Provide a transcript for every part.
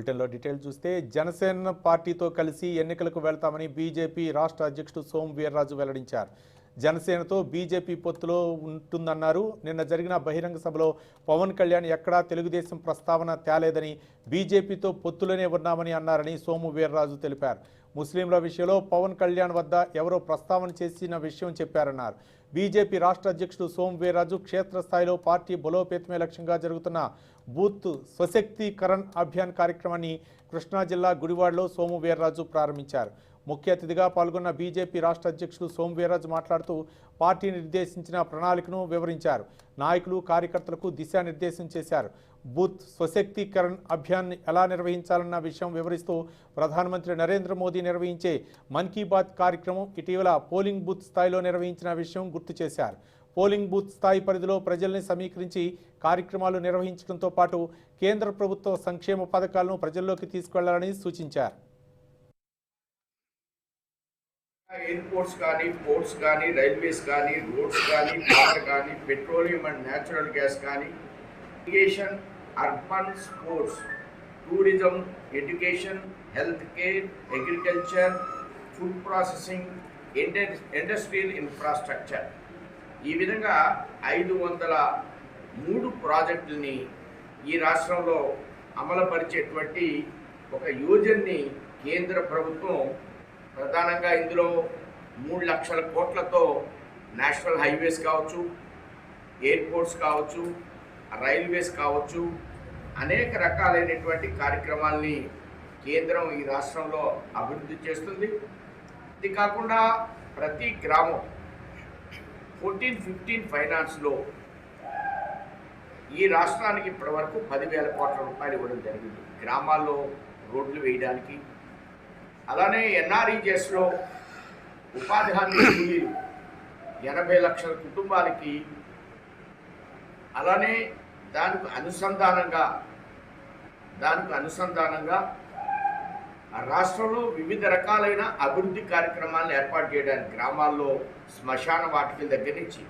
బ్రిటన్లో డీటెయిల్ చూస్తే జనసేన పార్టీతో కలిసి ఎన్నికలకు వెళ్తామని బీజేపీ రాష్ట్ర అధ్యక్షుడు సోము వీర్రాజు వెల్లడించారు. జనసేనతో బీజేపీ పొత్తులో ఉంటుందన్నారు. నిన్న జరిగిన బహిరంగ సభలో పవన్ కళ్యాణ్ ఎక్కడా తెలుగుదేశం ప్రస్తావన తేలేదని, బీజేపీతో పొత్తులోనే ఉన్నామని అన్నారని సోము వీర్రాజు తెలిపారు. ముస్లింల విషయంలో పవన్ కళ్యాణ్ వద్ద ఎవరో ప్రస్తావన చేసిన విషయం చెప్పారన్నారు. బీజేపీ రాష్ట్ర అధ్యక్షుడు సోము వీర్రాజు క్షేత్రస్థాయిలో పార్టీ బలోపేతమే లక్ష్యంగా జరుగుతున్న బూత్ స్వశక్తీకరణ్ అభియాన్ కార్యక్రమాన్ని కృష్ణా జిల్లా గుడివాడలో సోము వీర్రాజు ప్రారంభించారు. ముఖ్య అతిథిగా పాల్గొన్న బీజేపీ రాష్ట్ర అధ్యక్షుడు సోము వీర్రాజు మాట్లాడుతూ పార్టీ నిర్దేశించిన ప్రణాళికను వివరించారు. నాయకులు కార్యకర్తలకు దిశానిర్దేశం చేశారు. బూత్ స్వశక్తీకరణ్ అభియాన్ ఎలా నిర్వహించాలన్న విషయం వివరిస్తూ ప్రధానమంత్రి నరేంద్ర మోదీ నిర్వహించే మన్ కీ బాత్ కార్యక్రమం ఇటీవల పోలింగ్ బూత్ స్థాయిలో నిర్వహించిన విషయం గుర్తు చేశారు. పోలింగ్ బూత్ స్థాయి పరిధిలో ప్రజల్ని సమీకరించి కార్యక్రమాలు నిర్వహించడంతో పాటు కేంద్ర ప్రభుత్వ సంక్షేమ పథకాలను ప్రజల్లోకి తీసుకెళ్లాలని సూచించారు. ఎయిర్పోర్ట్స్ కానీ, పోర్ట్స్ కానీ, రైల్వేస్ కానీ, రోడ్స్ కానీ, వాటర్ కానీ, పెట్రోలియం అండ్ న్యాచురల్ గ్యాస్ కానీ, irrigation, urban sports, tourism, education, health care, agriculture, food processing, industrial infrastructure, ఈ విధంగా 503 ప్రాజెక్టుల్ని ఈ రాష్ట్రంలో అమలుపరిచేటువంటి ఒక యోజనని కేంద్ర ప్రభుత్వం ప్రధానంగా ఇందులో 3 లక్షల కోట్లతో నేషనల్ హైవేస్ కావచ్చు, ఎయిర్పోర్ట్స్ కావచ్చు, రైల్వేస్ కావచ్చు, అనేక రకాలైనటువంటి కార్యక్రమాల్ని కేంద్రం ఈ రాష్ట్రంలో అభివృద్ధి చేస్తుంది. ఇది కాకుండా ప్రతి గ్రామం 14-15 ఫైనాన్స్లో ఈ రాష్ట్రానికి ఇప్పటివరకు 10,000 కోట్ల రూపాయలు ఇవ్వడం జరిగింది గ్రామాల్లో రోడ్లు వేయడానికి. అలానే ఎన్ఆర్ఈజెస్లో ఉపాధి హామీ కూలీలు 80 లక్షల కుటుంబాలకి, అలానే దానికి అనుసంధానంగా రాష్ట్రంలో వివిధ రకాలైన అభివృద్ధి కార్యక్రమాలను ఏర్పాటు చేయడానికి గ్రామాల్లో శ్మశాన వాటికల దగ్గర నుంచి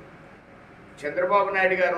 చంద్రబాబు నాయుడు గారు